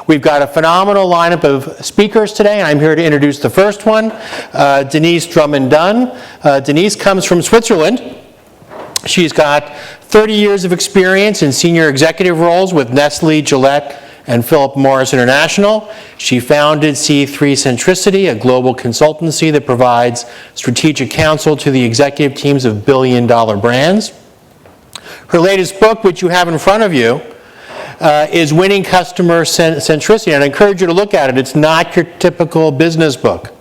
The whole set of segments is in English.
We've got a phenomenal lineup of speakers today, and I'm here to introduce the first one, Denyse Drummond-Dunn. Denyse comes from Switzerland. She's got 30 years of experience in senior executive roles with Nestle, Gillette, and Philip Morris International. She founded C3 Centricity, a global consultancy that provides strategic counsel to the executive teams of billion-dollar brands. Her latest book, which you have in front of you, is Winning Customer Centricity, and I encourage you to look at it. It's not your typical business book.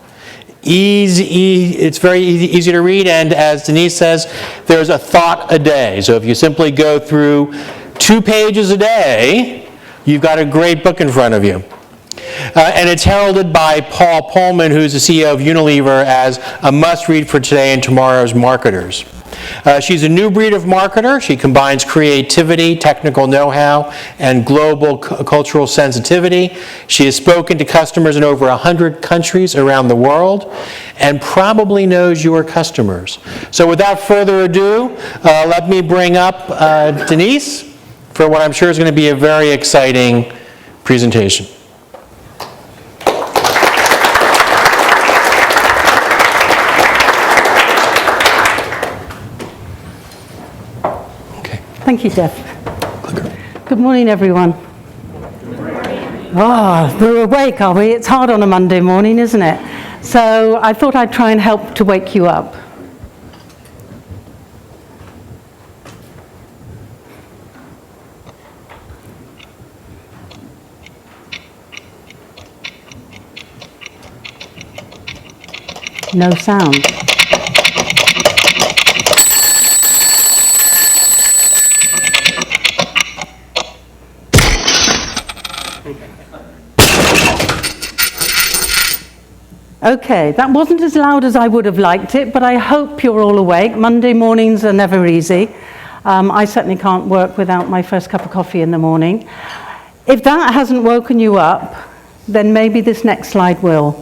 It's very easy to read, and as Denyse says, there's a thought a day. So if you simply go through 2 pages a day, you've got a great book in front of you. And it's heralded by Paul Polman, who's the CEO of Unilever, as a must-read for today and tomorrow's marketers. She's a new breed of marketer. She combines creativity, technical know-how, and global cultural sensitivity. She has spoken to customers in over 100 countries around the world and probably knows your customers. So without further ado, let me bring up Denyse for what I'm sure is going to be a very exciting presentation. Thank you, Jeff. Good morning, everyone. Good morning. Oh, we're awake, are we? It's hard on a Monday morning, isn't it? So I thought I'd try and help to wake you up. No sound. Okay, that wasn't as loud as I would have liked it, but I hope you're all awake. Monday mornings are never easy. I certainly can't work without my first cup of coffee in the morning. If that hasn't woken you up, then maybe this next slide will.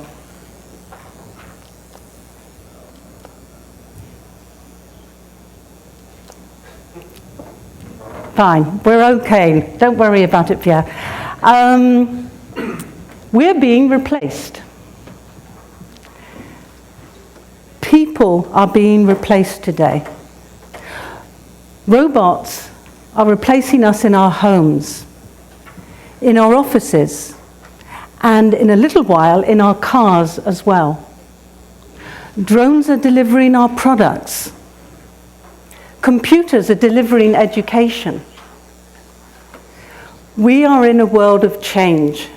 Fine, we're okay. Don't worry about it, Pierre. We're being replaced. People are being replaced today. Robots are replacing us in our homes, in our offices, and in a little while in our cars as well. Drones are delivering our products. Computers are delivering education. We are in a world of change,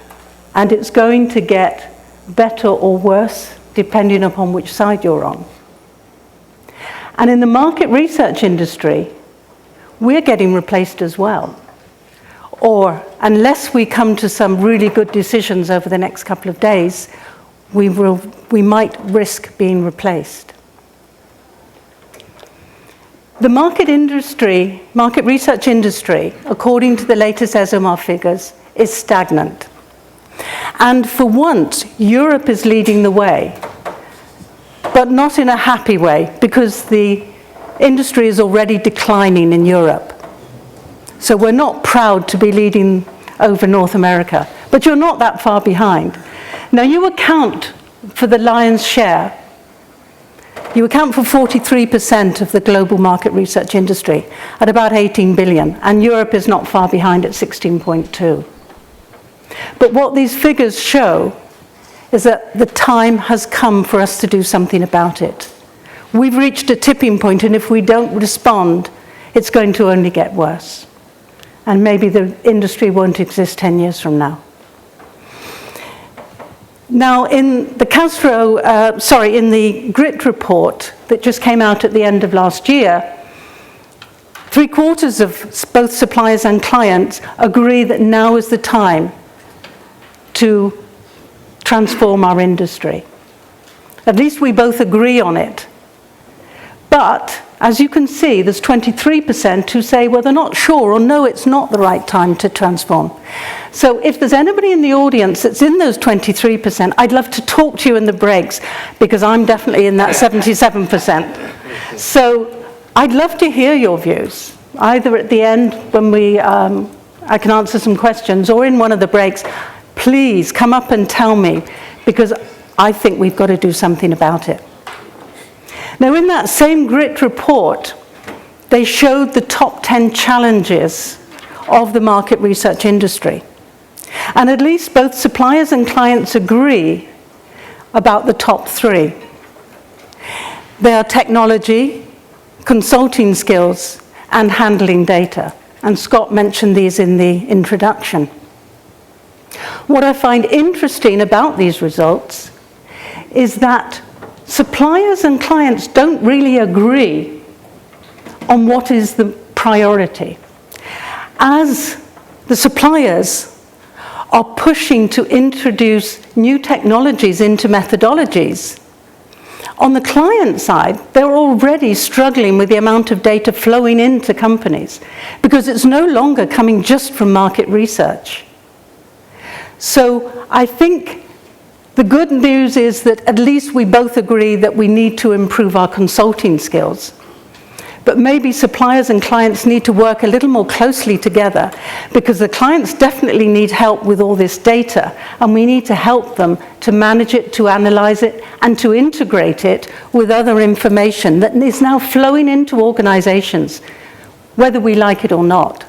and it's going to get better or worse depending upon which side you're on. And in the market research industry, we're getting replaced as well. Or unless we come to some really good decisions over the next couple of days, we might risk being replaced. The market research industry, according to the latest ESOMAR figures, is stagnant. And for once, Europe is leading the way, but not in a happy way, because the industry is already declining in Europe. So we're not proud to be leading over North America, but you're not that far behind. Now you account for the lion's share. You account for 43% of the global market research industry at about 18 billion, and Europe is not far behind at 16.2. But what these figures show is that the time has come for us to do something about it. We've reached a tipping point, and if we don't respond, it's going to only get worse. And maybe the industry won't exist 10 years from now. Now, in the in the GRIT report that just came out at the end of last year, 3/4 of both suppliers and clients agree that now is the time to transform our industry. At least we both agree on it. But, as you can see, there's 23% who say, well, they're not sure, or no, it's not the right time to transform. So if there's anybody in the audience that's in those 23%, I'd love to talk to you in the breaks, because I'm definitely in that 77%. So I'd love to hear your views, either at the end when I can answer some questions, or in one of the breaks. please come up and tell me, because I think we've got to do something about it. Now, in that same GRIT report, they showed the top 10 challenges of the market research industry. And at least both suppliers and clients agree about the top 3. They are technology, consulting skills, and handling data. And Scott mentioned these in the introduction. What I find interesting about these results is that suppliers and clients don't really agree on what is the priority. As the suppliers are pushing to introduce new technologies into methodologies, on the client side, they're already struggling with the amount of data flowing into companies because it's no longer coming just from market research. So I think the good news is that at least we both agree that we need to improve our consulting skills. But maybe suppliers and clients need to work a little more closely together, because the clients definitely need help with all this data, and we need to help them to manage it, to analyze it, and to integrate it with other information that is now flowing into organizations, whether we like it or not.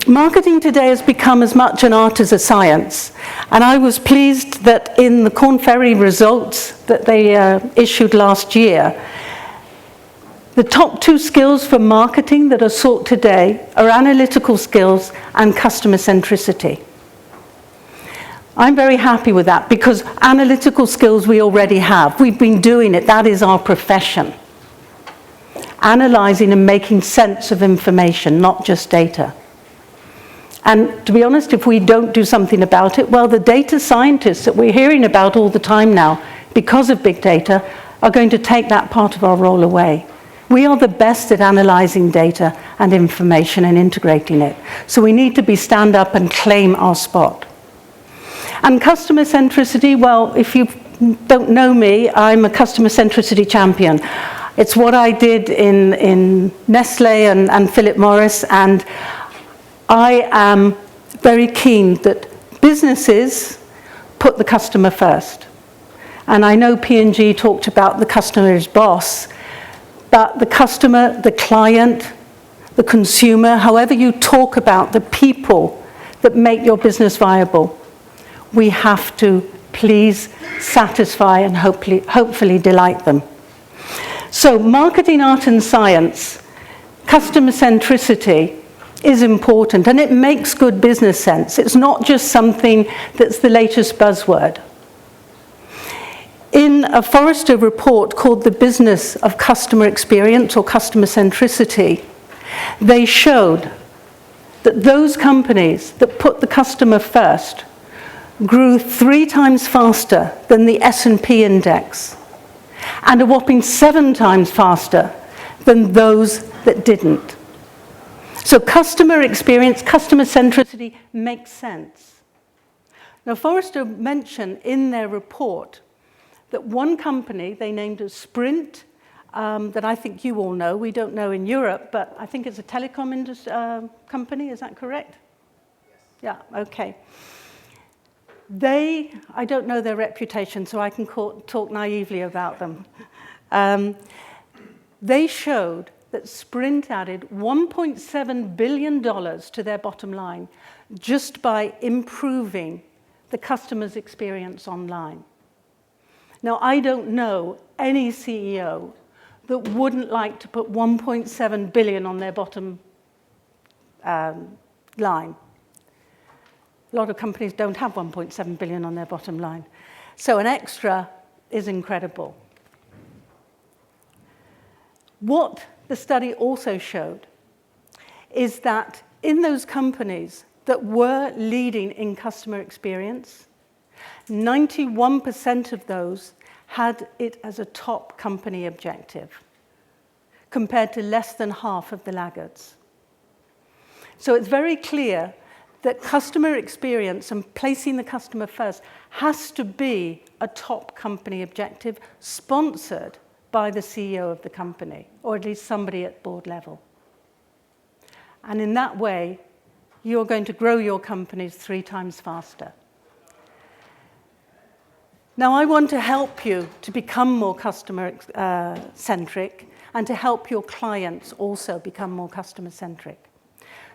Marketing today has become as much an art as a science, and I was pleased that in the Korn Ferry results that they issued last year, the top 2 skills for marketing that are sought today are analytical skills and customer centricity. I'm very happy with that, because analytical skills we already have. We've been doing it. That is our profession. Analyzing and making sense of information, not just data. And to be honest, if we don't do something about it, well, the data scientists that we're hearing about all the time now, because of big data, are going to take that part of our role away. We are the best at analyzing data and information and integrating it. So we need to stand up and claim our spot. And customer centricity, well, if you don't know me, I'm a customer centricity champion. It's what I did in Nestle and Philip Morris, and I am very keen that businesses put the customer first. And I know P&G talked about the customer as boss, but the customer, the client, the consumer, however you talk about the people that make your business viable, we have to please satisfy and hopefully delight them. So marketing, art and science, customer centricity is important, and it makes good business sense. It's not just something that's the latest buzzword. In a Forrester report called The Business of Customer Experience or Customer Centricity, they showed that those companies that put the customer first grew 3 times faster than the S&P index, and a whopping 7 times faster than those that didn't. So customer experience, customer centricity makes sense. Now, Forrester mentioned in their report that one company they named as Sprint, that I think you all know, we don't know in Europe, but I think it's a telecom company, is that correct? Yes. Yeah, okay. I don't know their reputation, so I can talk naively about them. They showed that Sprint added $1.7 billion to their bottom line just by improving the customer's experience online. Now, I don't know any CEO that wouldn't like to put $1.7 billion on their bottom line. A lot of companies don't have $1.7 billion on their bottom line. So an extra is incredible. What the study also showed is that in those companies that were leading in customer experience, 91% of those had it as a top company objective, compared to less than half of the laggards. So it's very clear that customer experience and placing the customer first has to be a top company objective, sponsored by the CEO of the company, or at least somebody at board level. And in that way, you're going to grow your companies 3 times faster. Now, I want to help you to become more customer-centric and to help your clients also become more customer-centric.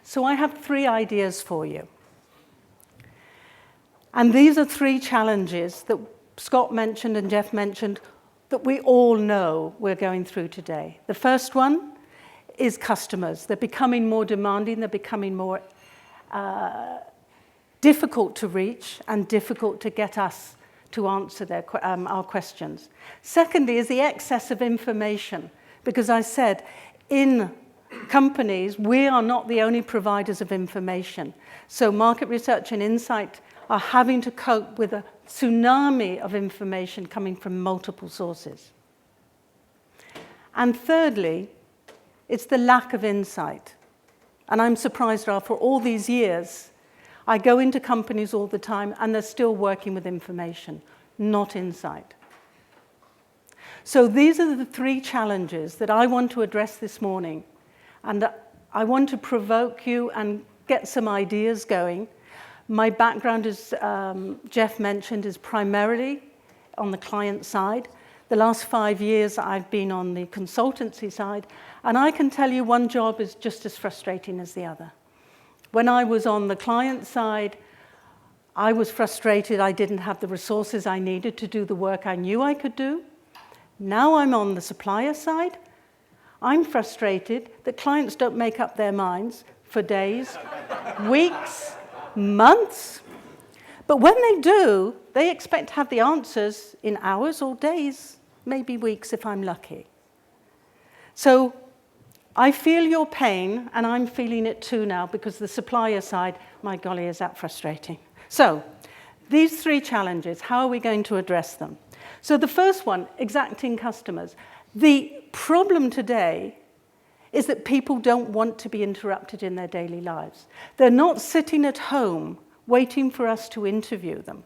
So I have 3 ideas for you. And these are 3 challenges that Scott mentioned and Jeff mentioned that we all know we're going through today. The first one is customers. They're becoming more demanding, they're becoming more difficult to reach and difficult to get us to answer our questions. Secondly is the excess of information, because I said in companies we are not the only providers of information. So market research and insight are having to cope with a tsunami of information coming from multiple sources. And thirdly, it's the lack of insight. And I'm surprised after all these years, I go into companies all the time and they're still working with information, not insight. So these are the 3 challenges that I want to address this morning. And I want to provoke you and get some ideas going. My background, as Jeff mentioned, is primarily on the client side. The last 5 years I've been on the consultancy side, and I can tell you one job is just as frustrating as the other. When I was on the client side, I was frustrated I didn't have the resources I needed to do the work I knew I could do. Now I'm on the supplier side. I'm frustrated that clients don't make up their minds for days, weeks, months. But when they do, they expect to have the answers in hours or days, maybe weeks if I'm lucky. So I feel your pain, and I'm feeling it too now, because the supplier side, my golly, is that frustrating. So these 3 challenges, how are we going to address them? So the first one, exacting customers. The problem today is that people don't want to be interrupted in their daily lives. They're not sitting at home waiting for us to interview them.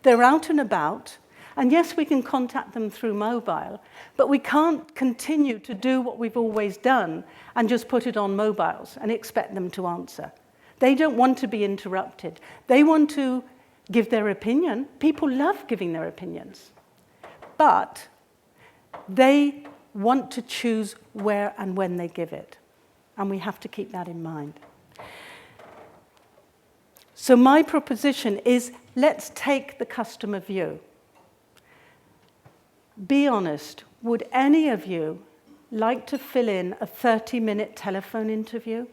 They're out and about, and yes, we can contact them through mobile, but we can't continue to do what we've always done and just put it on mobiles and expect them to answer. They don't want to be interrupted. They want to give their opinion. People love giving their opinions. But they want to choose where and when they give it. And we have to keep that in mind. So my proposition is, let's take the customer view. Be honest, would any of you like to fill in a 30-minute telephone interview?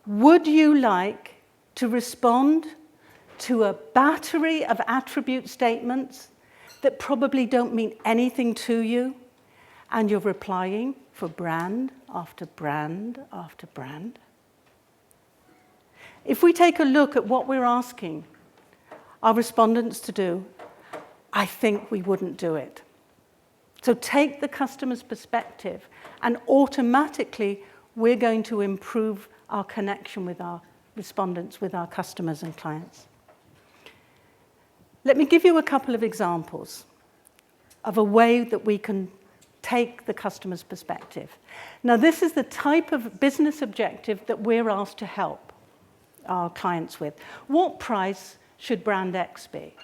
Would you like to respond to a battery of attribute statements that probably don't mean anything to you, and you're replying for brand after brand after brand? If we take a look at what we're asking our respondents to do, I think we wouldn't do it. So take the customer's perspective, and automatically we're going to improve our connection with our respondents, with our customers and clients. Let me give you a couple of examples of a way that we can take the customer's perspective. Now, this is the type of business objective that we're asked to help our clients with. What price should brand X be?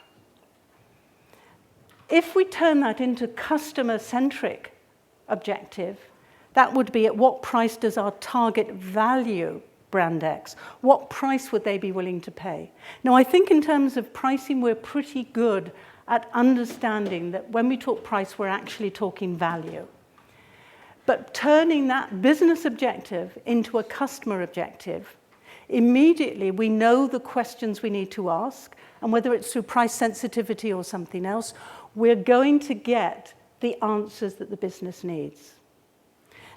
If we turn that into customer-centric objective, that would be, at what price does our target value brand X? What price would they be willing to pay? Now, I think in terms of pricing, we're pretty good at understanding that when we talk price, we're actually talking value. But turning that business objective into a customer objective, immediately we know the questions we need to ask, and whether it's through price sensitivity or something else, we're going to get the answers that the business needs.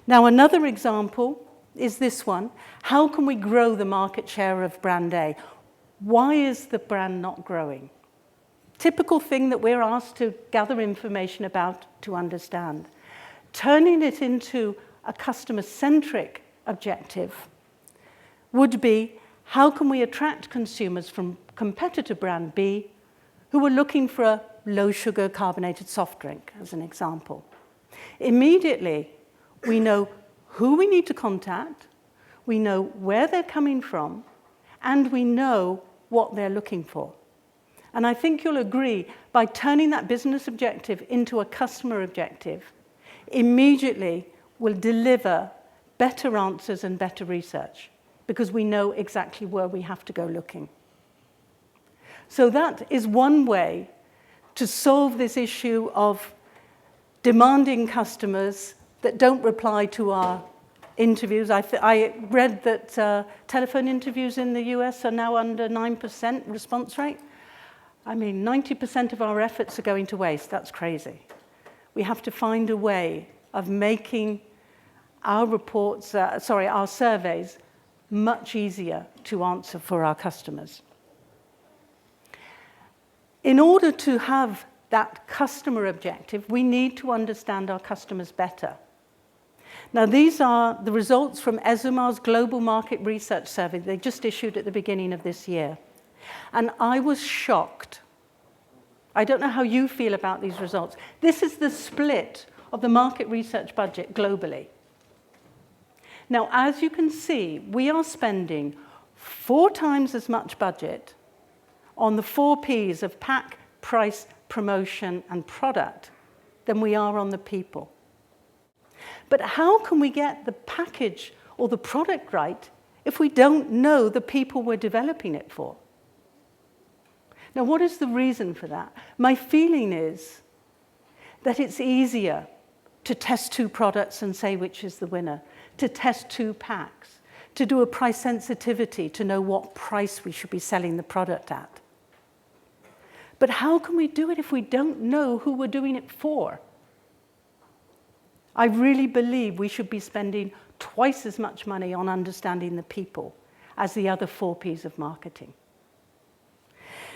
Now, another example is this one. How can we grow the market share of brand A? Why is the brand not growing? Typical thing that we're asked to gather information about to understand. Turning it into a customer-centric objective would be, how can we attract consumers from competitor brand B who are looking for a low-sugar carbonated soft drink, as an example? Immediately, we know who we need to contact, we know where they're coming from, and we know what they're looking for. And I think you'll agree, by turning that business objective into a customer objective, immediately will deliver better answers and better research, because we know exactly where we have to go looking. So that is one way to solve this issue of demanding customers that don't reply to our interviews. I read that telephone interviews in the US are now under 9% response rate. I mean, 90% of our efforts are going to waste. That's crazy. We have to find a way of making our reports, our surveys, much easier to answer for our customers. In order to have that customer objective, we need to understand our customers better. Now, these are the results from ESOMAR's Global Market Research Survey. They just issued at the beginning of this year. And I was shocked. I don't know how you feel about these results. This is the split of the market research budget globally. Now, as you can see, we are spending 4 times as much budget on the 4 Ps of pack, price, promotion, and product than we are on the people. But how can we get the package or the product right if we don't know the people we're developing it for? Now, what is the reason for that? My feeling is that it's easier to test 2 products and say which is the winner, to test 2 packs, to do a price sensitivity to know what price we should be selling the product at. But how can we do it if we don't know who we're doing it for? I really believe we should be spending twice as much money on understanding the people as the other 4 Ps of marketing.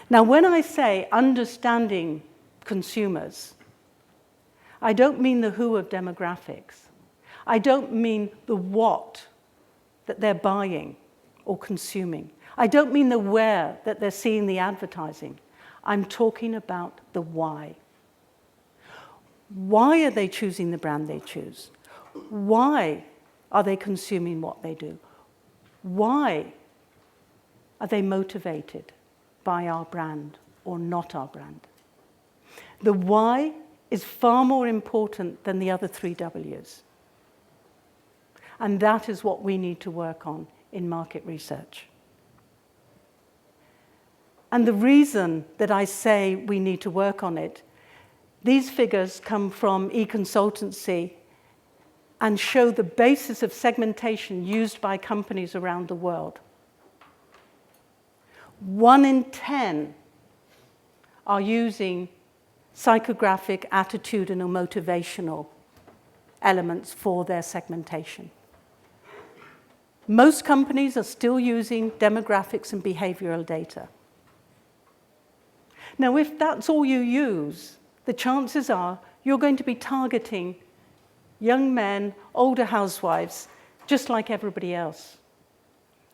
Now, when I say understanding consumers, I don't mean the who of demographics. I don't mean the what that they're buying or consuming. I don't mean the where that they're seeing the advertising. I'm talking about the why. Why are they choosing the brand they choose? Why are they consuming what they do? Why are they motivated by our brand or not our brand? The why is far more important than the other 3 Ws. And that is what we need to work on in market research. And the reason that I say we need to work on it, these figures come from eConsultancy and show the basis of segmentation used by companies around the world. 1 in 10 are using psychographic, attitudinal, motivational elements for their segmentation. Most companies are still using demographics and behavioral data. Now, if that's all you use, the chances are you're going to be targeting young men, older housewives, just like everybody else.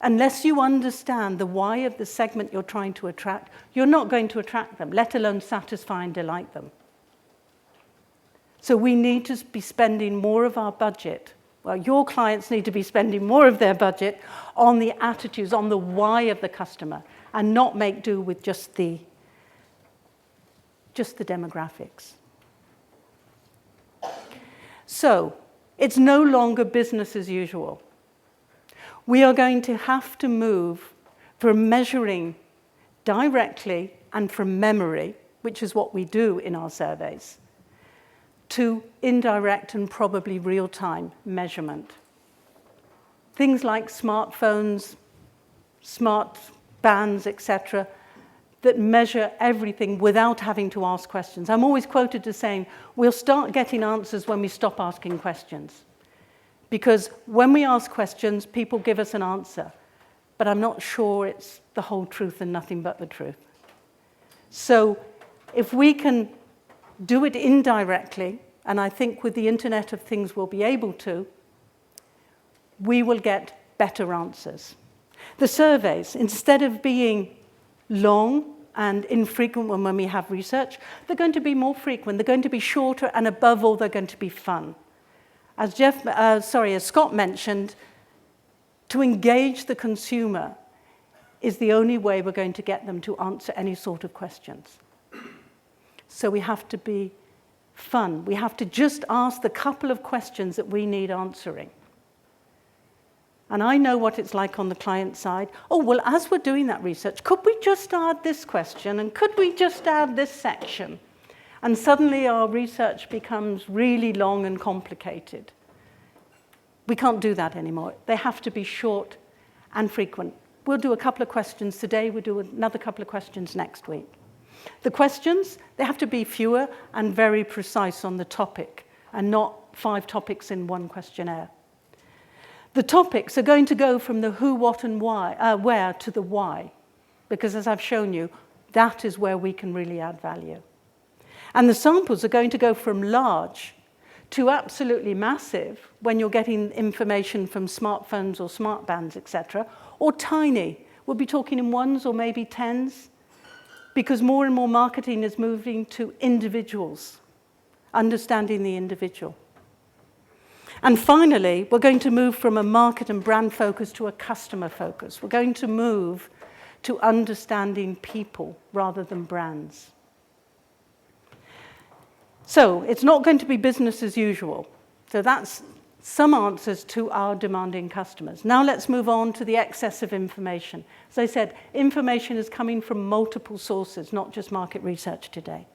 Unless you understand the why of the segment you're trying to attract, you're not going to attract them, let alone satisfy and delight them. So we need to be spending more of our budget, well, your clients need to be spending more of their budget on the attitudes, on the why of the customer, and not make do with just the demographics. So, it's no longer business as usual. We are going to have to move from measuring directly and from memory, which is what we do in our surveys, to indirect and probably real-time measurement. Things like smartphones, smart bands, etc., that measure everything without having to ask questions. I'm always quoted as saying, we'll start getting answers when we stop asking questions. Because when we ask questions, people give us an answer. But I'm not sure it's the whole truth and nothing but the truth. So if we can do it indirectly, and I think with the Internet of Things we'll be able to, we will get better answers. The surveys, instead of being long and infrequent when we have research, they're going to be more frequent, they're going to be shorter, and above all, they're going to be fun. As Scott mentioned, To engage the consumer is the only way we're going to get them to answer any sort of questions. So we have to be fun. We have to just ask the couple of questions that we need answering. And I know what it's like on the client side. Oh, well, as we're doing that research, could we just add this question? And could we just add this section? And suddenly our research becomes really long and complicated. We can't do that anymore. They have to be short and frequent. We'll do a couple of questions today. We'll do another couple of questions next week. The questions, they have to be fewer and very precise on the topic and not 5 topics in one questionnaire. The topics are going to go from the who, what, and why, where to the why, because as I've shown you, that is where we can really add value. And the samples are going to go from large to absolutely massive when you're getting information from smartphones or smartbands, etc., or tiny. We'll be talking in ones or maybe tens, because more and more marketing is moving to individuals, understanding the individual. And finally, we're going to move from a market and brand focus to a customer focus. We're going to move to understanding people rather than brands. So it's not going to be business as usual. So that's some answers to our demanding customers. Now let's move on to the excess of information. As I said, information is coming from multiple sources, not just market research today.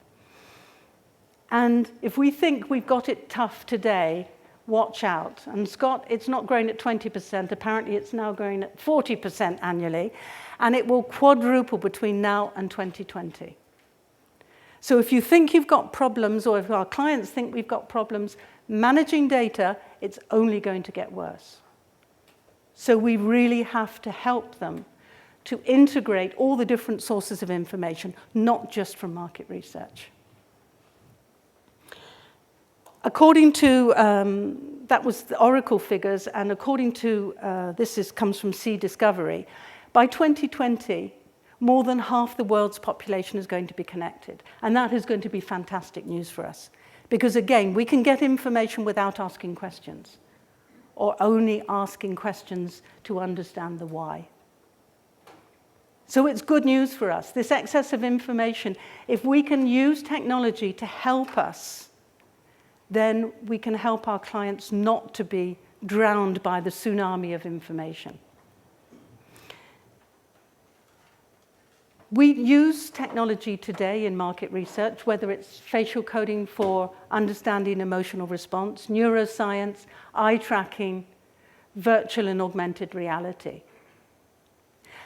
And if we think we've got it tough today, watch out. And Scott, it's not growing at 20%. Apparently it's now growing at 40% annually. And it will quadruple between now and 2020. So if you think you've got problems, or if our clients think we've got problems managing data, it's only going to get worse. So we really have to help them to integrate all the different sources of information, not just from market research. According to, that was the Oracle figures, and according to, comes from C Discovery, by 2020, more than half the world's population is going to be connected. And that is going to be fantastic news for us. Because again, we can get information without asking questions, or only asking questions to understand the why. So it's good news for us. This excess of information, if we can use technology to help us, then we can help our clients not to be drowned by the tsunami of information. We use technology today in market research, whether it's facial coding for understanding emotional response, neuroscience, eye tracking, virtual and augmented reality.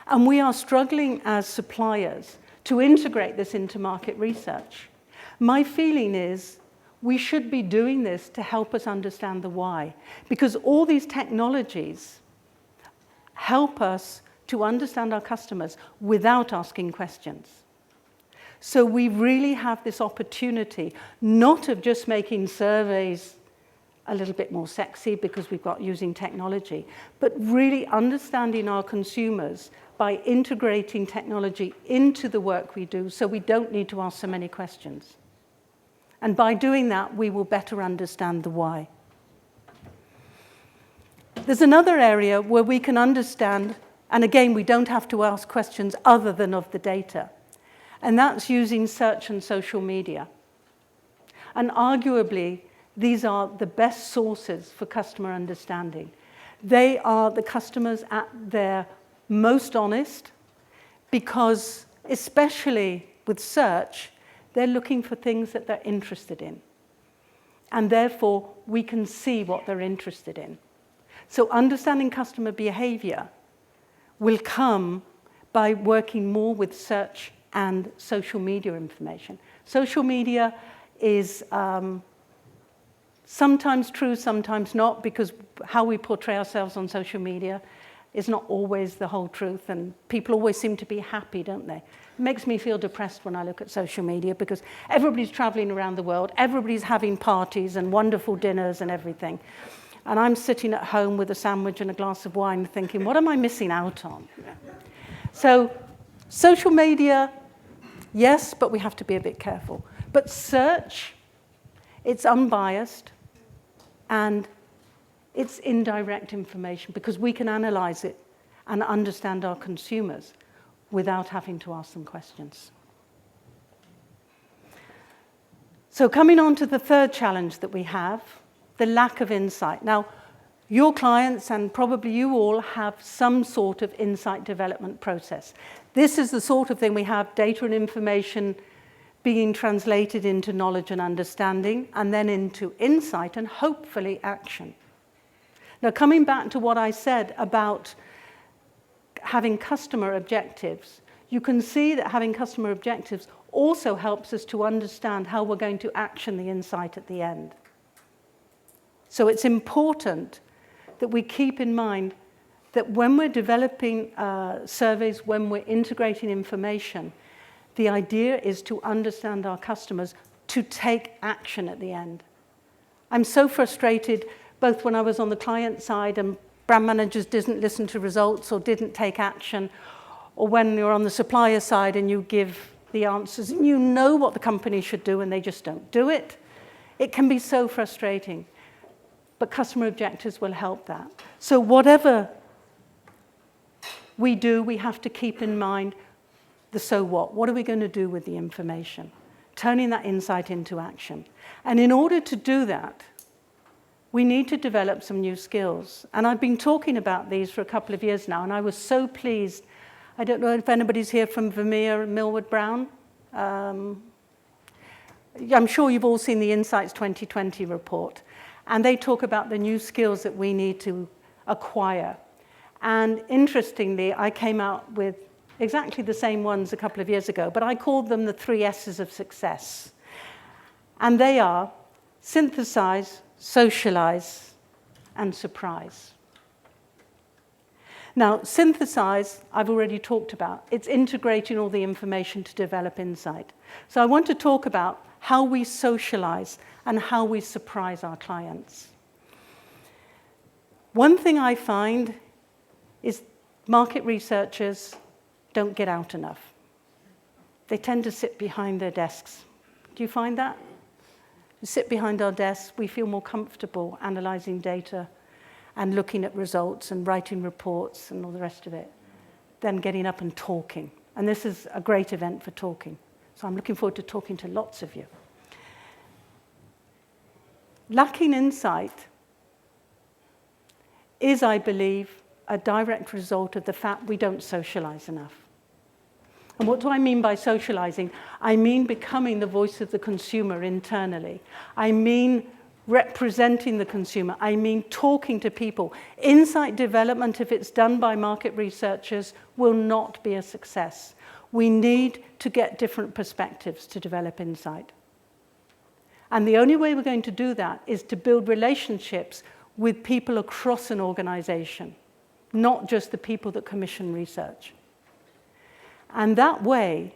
And we are struggling as suppliers to integrate this into market research. My feeling is we should be doing this to help us understand the why, because all these technologies help us to understand our customers without asking questions. So we really have this opportunity, not of just making surveys a little bit more sexy because we've got using technology, but really understanding our consumers by integrating technology into the work we do so we don't need to ask so many questions. And by doing that, we will better understand the why. There's another area where we can understand, and again, we don't have to ask questions other than of the data. And that's using search and social media. And arguably, these are the best sources for customer understanding. They are the customers at their most honest, because especially with search, they're looking for things that they're interested in. And therefore, we can see what they're interested in. So understanding customer behavior will come by working more with search and social media information. Social media is sometimes true, sometimes not, because how we portray ourselves on social media is not always the whole truth, and people always seem to be happy, don't they? It makes me feel depressed when I look at social media, because everybody's traveling around the world, everybody's having parties and wonderful dinners and everything. And I'm sitting at home with a sandwich and a glass of wine thinking, what am I missing out on? So social media, yes, but we have to be a bit careful. But search, it's unbiased, and It's indirect information because we can analyze it and understand our consumers without having to ask them questions. So coming on to the third challenge that we have, the lack of insight. Now, your clients and probably you all have some sort of insight development process. This is the sort of thing we have data and information being translated into knowledge and understanding and then into insight and hopefully action. Now, coming back to what I said about having customer objectives, you can see that having customer objectives also helps us to understand how we're going to action the insight at the end. So it's important that we keep in mind that when we're developing surveys, when we're integrating information, the idea is to understand our customers, to take action at the end. I'm so frustrated, both when I was on the client side and brand managers didn't listen to results or didn't take action, or when you're on the supplier side and you give the answers and you know what the company should do and they just don't do it. It can be so frustrating. But customer objectives will help that. So whatever we do, we have to keep in mind the so what. What are we going to do with the information? Turning that insight into action. And in order to do that, we need to develop some new skills. And I've been talking about these for a couple of years now, and I was so pleased. I don't know if anybody's here from Vermeer and Millward Brown. I'm sure you've all seen the Insights 2020 report. And they talk about the new skills that we need to acquire. And interestingly, I came out with exactly the same ones a couple of years ago, but I called them the 3 S's of success. And they are synthesize, socialize, and surprise. Now, synthesize, I've already talked about. It's integrating all the information to develop insight. So I want to talk about how we socialize and how we surprise our clients. One thing I find is market researchers don't get out enough. They tend to sit behind their desks. Do you find that? We sit behind our desks, we feel more comfortable analyzing data and looking at results and writing reports and all the rest of it, than getting up and talking. And this is a great event for talking. So I'm looking forward to talking to lots of you. Lacking insight is, I believe, a direct result of the fact we don't socialize enough. And what do I mean by socializing? I mean becoming the voice of the consumer internally. I mean representing the consumer. I mean talking to people. Insight development, if it's done by market researchers, will not be a success. We need to get different perspectives to develop insight. And the only way we're going to do that is to build relationships with people across an organization, not just the people that commission research. And that way,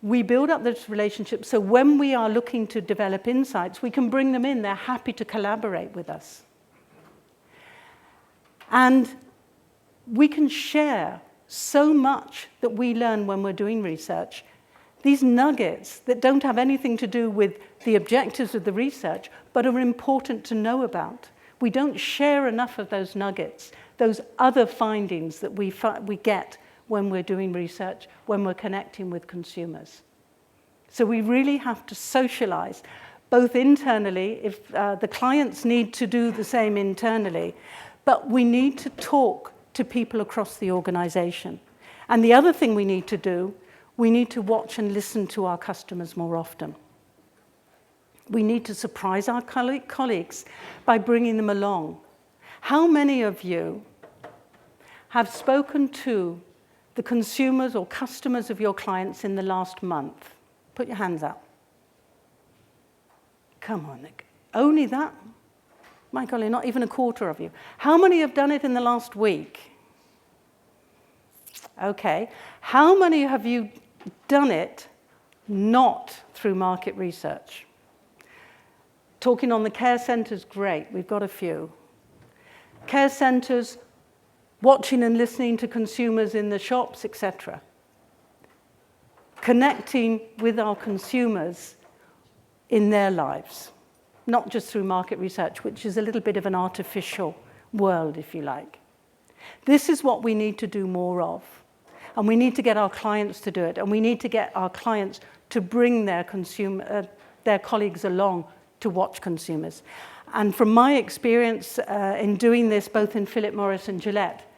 we build up this relationship so when we are looking to develop insights, we can bring them in. They're happy to collaborate with us. And we can share so much that we learn when we're doing research. These nuggets that don't have anything to do with the objectives of the research, but are important to know about. We don't share enough of those nuggets, those other findings that we get when we're doing research, when we're connecting with consumers. So we really have to socialize, both internally, if the clients need to do the same internally, but we need to talk to people across the organization. And the other thing we need to do, we need to watch and listen to our customers more often. We need to surprise our colleagues by bringing them along. How many of you have spoken to the consumers or customers of your clients in the last month? Put your hands up. Come on, Nick. Only that? My golly, not even a quarter of you. How many have done it in the last week? Okay. How many have you done it not through market research? Talking on the care centres, great. We've got a few. Care centres, watching and listening to consumers in the shops, etc. Connecting with our consumers in their lives, not just through market research, which is a little bit of an artificial world, if you like. This is what we need to do more of. And we need to get our clients to do it. And we need to get our clients to bring their colleagues along to watch consumers. And from my experience in doing this, both in Philip Morris and Gillette,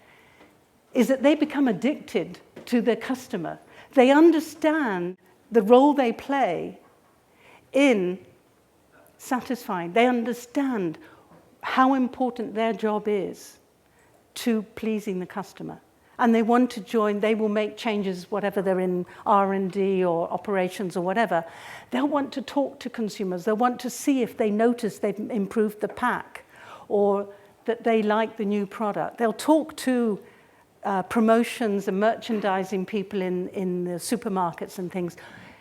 is that they become addicted to their customer. They understand the role they play in satisfying. They understand how important their job is to pleasing the customer. And they want to join, they will make changes, whatever they're in R&D or operations or whatever. They'll want to talk to consumers. They'll want to see if they notice they've improved the pack or that they like the new product. They'll talk to promotions and merchandising people in the supermarkets and things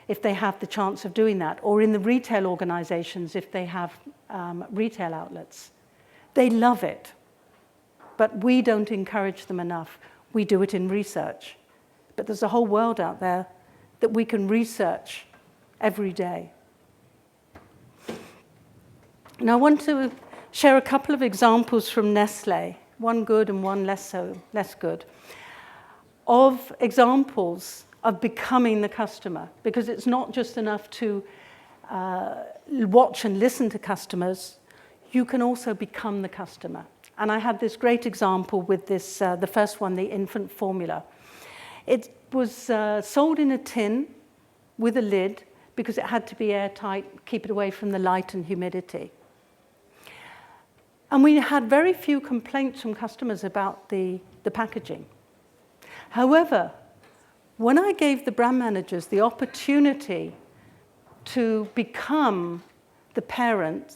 if they have the chance of doing that, or in the retail organizations if they have retail outlets. They love it, but we don't encourage them enough. We do it in research. But there's a whole world out there that we can research every day. And I want to share a couple of examples from Nestlé, one good and one less good, of examples of becoming the customer. Because it's not just enough to watch and listen to customers, you can also become the customer. And I had this great example with this, the first one, the infant formula. It was sold in a tin with a lid because it had to be airtight, keep it away from the light and humidity. And we had very few complaints from customers about the packaging. However, when I gave the brand managers the opportunity to become the parent,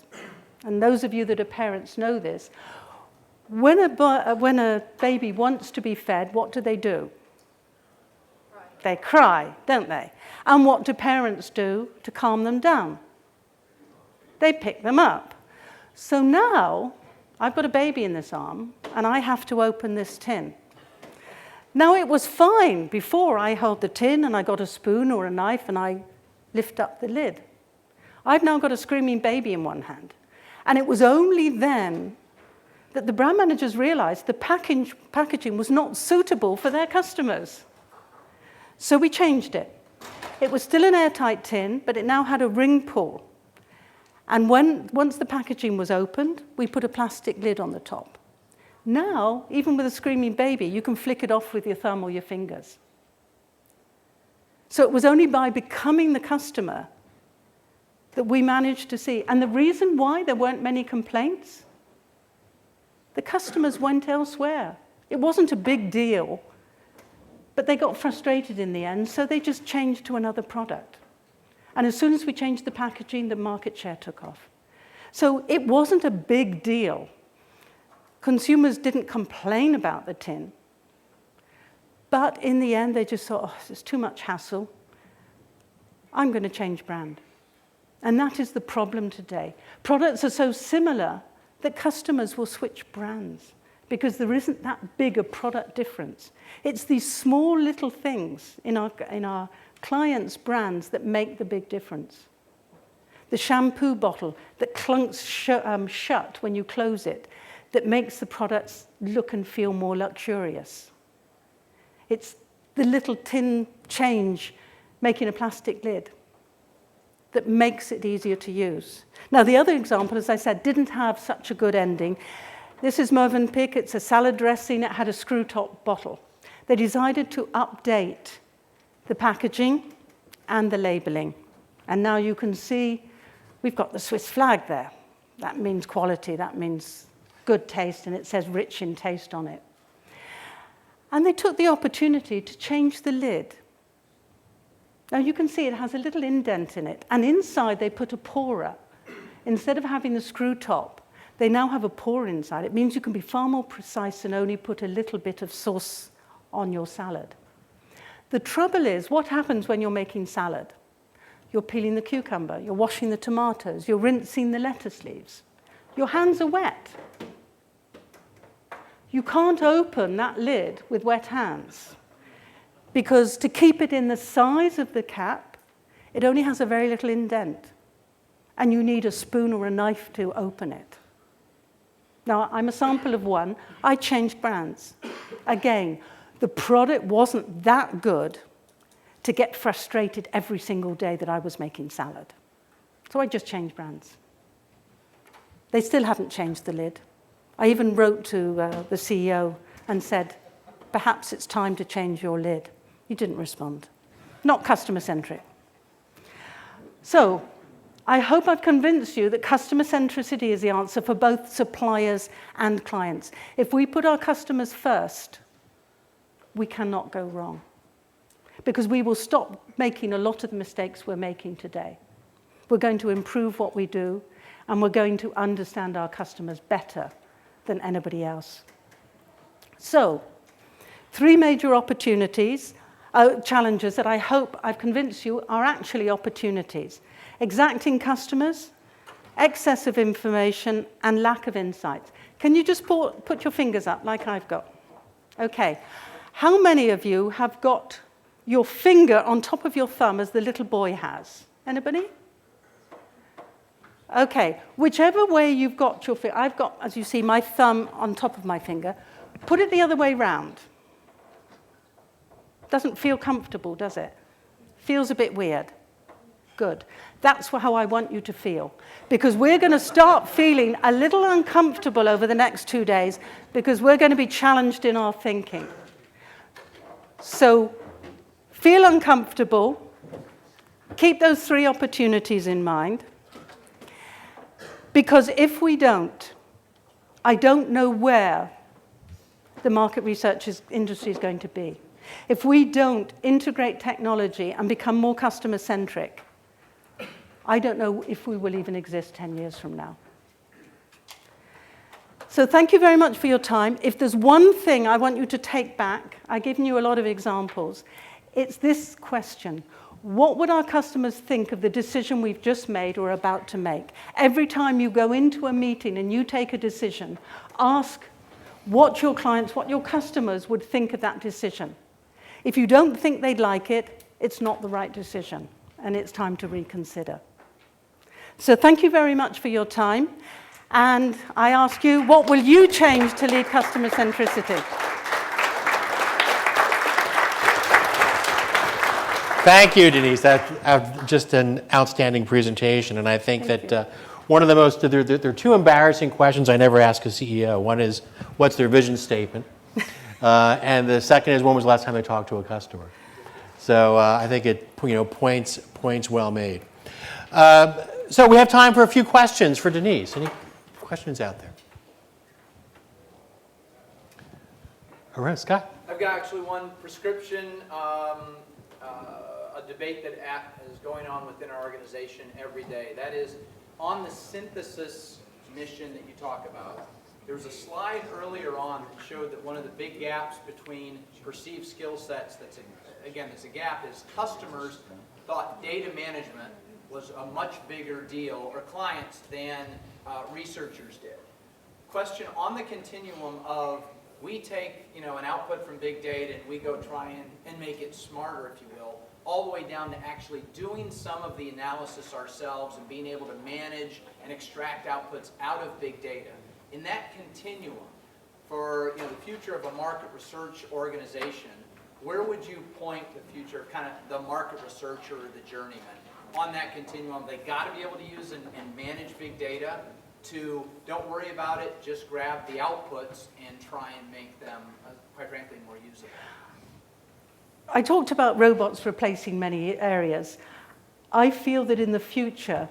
and those of you that are parents know this, when a baby wants to be fed, what do? They cry, don't they? And what do parents do to calm them down? They pick them up. So now, I've got a baby in this arm, and I have to open this tin. Now, it was fine before I held the tin, and I got a spoon or a knife, and I lift up the lid. I've now got a screaming baby in one hand. And it was only then that the brand managers realized the packaging was not suitable for their customers. So we changed it. It was still an airtight tin, but it now had a ring pull. And once the packaging was opened, we put a plastic lid on the top. Now, even with a screaming baby, you can flick it off with your thumb or your fingers. So it was only by becoming the customer that we managed to see. And the reason why there weren't many complaints, the customers went elsewhere. It wasn't a big deal, but they got frustrated in the end, so they just changed to another product. And as soon as we changed the packaging, the market share took off. So it wasn't a big deal. Consumers didn't complain about the tin, but in the end, they just thought, oh, this is too much hassle. I'm going to change brand. And that is the problem today. Products are so similar that customers will switch brands because there isn't that big a product difference. It's these small little things in our clients' brands that make the big difference. The shampoo bottle that clunks shut when you close it, that makes the products look and feel more luxurious. It's the little tin change making a plastic lid that makes it easier to use. Now, the other example, as I said, didn't have such a good ending. This is Mövenpick. It's a salad dressing. It had a screw-top bottle. They decided to update the packaging and the labeling. And now you can see we've got the Swiss flag there. That means quality. That means good taste. And it says rich in taste on it. And they took the opportunity to change the lid. Now you can see it has a little indent in it, and inside they put a pourer. Instead of having the screw top, they now have a pourer inside. It means you can be far more precise and only put a little bit of sauce on your salad. The trouble is, what happens when you're making salad? You're peeling the cucumber, you're washing the tomatoes, you're rinsing the lettuce leaves. Your hands are wet. You can't open that lid with wet hands, because to keep it in the size of the cap, it only has a very little indent. And you need a spoon or a knife to open it. Now, I'm a sample of one. I changed brands. Again, the product wasn't that good to get frustrated every single day that I was making salad. So I just changed brands. They still hadn't changed the lid. I even wrote to the CEO and said, perhaps it's time to change your lid. He didn't respond. Not customer-centric. So I hope I've convinced you that customer centricity is the answer for both suppliers and clients. If we put our customers first, we cannot go wrong, because we will stop making a lot of the mistakes we're making today. We're going to improve what we do, and we're going to understand our customers better than anybody else. So, 3 major opportunities, challenges that I hope I've convinced you are actually opportunities. Exacting customers, excess of information, and lack of insights. Can you just put your fingers up like I've got? Okay. How many of you have got your finger on top of your thumb as the little boy has? Anybody? Okay. Whichever way you've got your finger, I've got, as you see, my thumb on top of my finger. Put it the other way round. Doesn't feel comfortable, does it? Feels a bit weird. Good. That's how I want you to feel. Because we're going to start feeling a little uncomfortable over the next 2 days, because we're going to be challenged in our thinking. So feel uncomfortable. Keep those 3 opportunities in mind. Because if we don't, I don't know where the market research industry is going to be. If we don't integrate technology and become more customer-centric, I don't know if we will even exist 10 years from now. So thank you very much for your time. If there's one thing I want you to take back, I've given you a lot of examples, it's this question. What would our customers think of the decision we've just made or about to make? Every time you go into a meeting and you take a decision, ask what your clients, what your customers would think of that decision. If you don't think they'd like it, it's not the right decision, and it's time to reconsider. So thank you very much for your time. And I ask you, what will you change to lead customer centricity? Thank you, Denyse. That's just an outstanding presentation. And I think that one of the most, there are 2 embarrassing questions I never ask a CEO. One is, what's their vision statement? And the second is, when was the last time they talked to a customer? So I think it, points well made. So we have time for a few questions for Denyse. Any questions out there? All right, Scott. I've got actually one prescription, a debate that is going on within our organization every day. That is on the synthesis mission that you talk about. There was a slide earlier on that showed that one of the big gaps between perceived skill sets, that's a gap, is customers thought data management was a much bigger deal, or clients, than researchers did. Question on the continuum of, we take an output from big data and we go try and make it smarter, if you will, all the way down to actually doing some of the analysis ourselves and being able to manage and extract outputs out of big data. In that continuum, for the future of a market research organization, where would you point the future of kind of the market researcher or the journeyman? On that continuum, they got to be able to use and manage big data, to don't worry about it, just grab the outputs and try and make them, quite frankly, more usable. I talked about robots replacing many areas. I feel that in the future,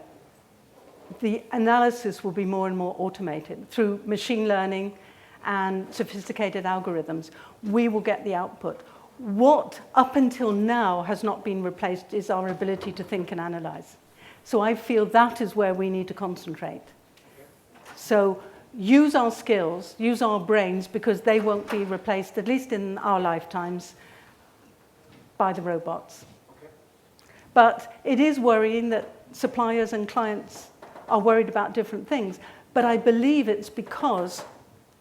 the analysis will be more and more automated through machine learning and sophisticated algorithms. We will get the output. What, up until now, has not been replaced is our ability to think and analyze. So I feel that is where we need to concentrate. So use our skills, use our brains, because they won't be replaced, at least in our lifetimes, by the robots. But it is worrying that suppliers and clients are worried about different things. But I believe it's because,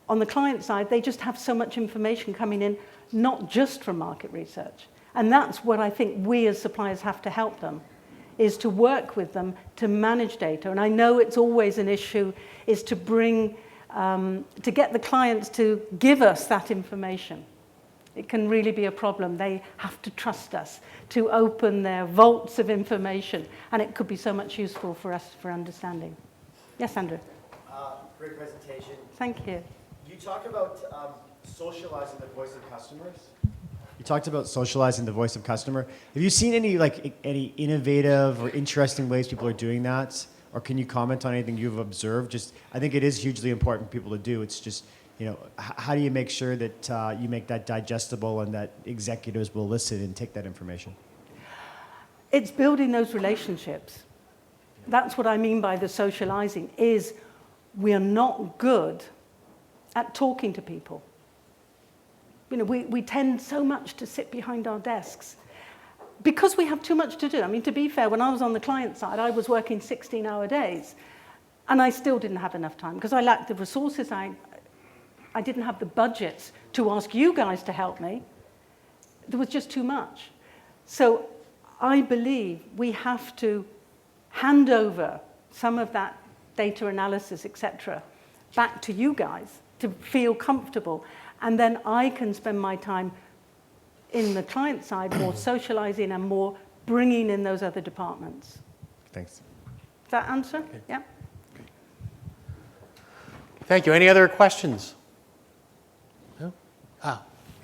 on the client side, they just have so much information coming in, not just from market research. And that's what I think we as suppliers have to help them, is to work with them to manage data. And I know it's always an issue, is to bring to get the clients to give us that information. It can really be a problem. They have to trust us to open their vaults of information, and it could be so much useful for us for understanding. Yes, Andrew? Great presentation. Thank you. You talked about socializing the voice of customers. You talked about socializing the voice of customer. Have you seen any innovative or interesting ways people are doing that? Or can you comment on anything you've observed? Just, I think it is hugely important for people to do. It's just, how do you make sure that you make that digestible and that executives will listen and take that information? It's building those relationships. That's what I mean by the socializing, is we're not good at talking to people. We tend so much to sit behind our desks because we have too much to do. I mean, to be fair, when I was on the client side, I was working 16-hour days, and I still didn't have enough time because I lacked the resources. I didn't have the budgets to ask you guys to help me. There was just too much. So I believe we have to hand over some of that data analysis, etc., back to you guys to feel comfortable. And then I can spend my time in the client side more socializing and more bringing in those other departments. Thanks. Does that answer? Okay. Yeah. Thank you. Any other questions? No?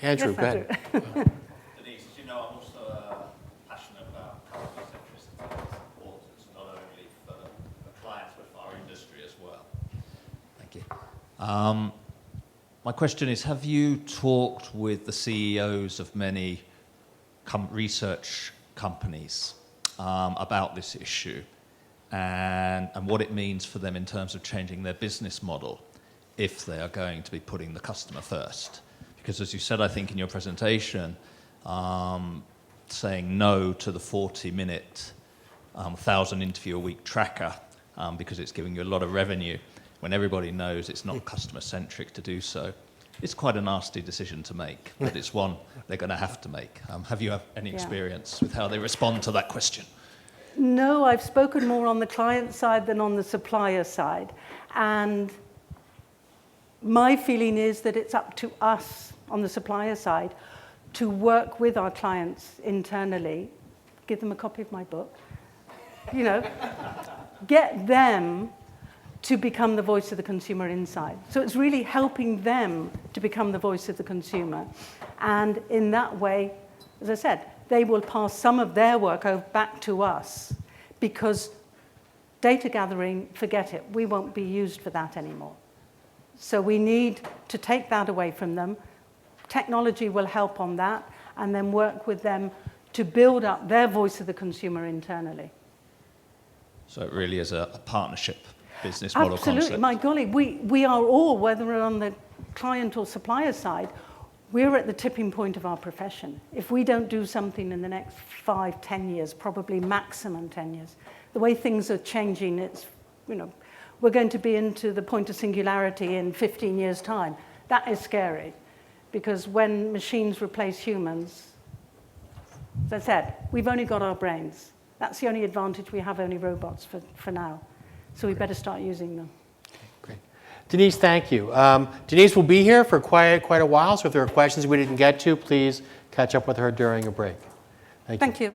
Andrew, Yes, go ahead. Denyse, as you know, I'm also passionate about customer centricity. It's important not only for clients but for our industry as well. Thank you. My question is, have you talked with the CEOs of many research companies about this issue and what it means for them in terms of changing their business model if they are going to be putting the customer first? Because as you said, I think in your presentation, saying no to the 40-minute, 1,000 interview a week tracker because it's giving you a lot of revenue, when everybody knows it's not customer-centric to do so, it's quite a nasty decision to make, but it's one they're going to have to make. Have you had any experience with how they respond to that question? No, I've spoken more on the client side than on the supplier side. And my feeling is that it's up to us on the supplier side to work with our clients internally, give them a copy of my book, get them to become the voice of the consumer inside. So it's really helping them to become the voice of the consumer. And in that way, as I said, they will pass some of their work back to us because data gathering, forget it, we won't be used for that anymore. So we need to take that away from them. Technology will help on that, and then work with them to build up their voice of the consumer internally. So it really is a partnership business model Absolutely. concept. My golly, we are all, whether we're on the client or supplier side, we're at the tipping point of our profession. If we don't do something in the next 5, 10 years, probably maximum 10 years, the way things are changing, it's, we're going to be into the point of singularity in 15 years' time. That is scary, because when machines replace humans, as I said, we've only got our brains. That's the only advantage. We have only robots for now. So we better start using them. Great. Denyse, thank you. Denyse will be here for quite a while, so if there are questions we didn't get to, please catch up with her during a break. Thank you. Thank you.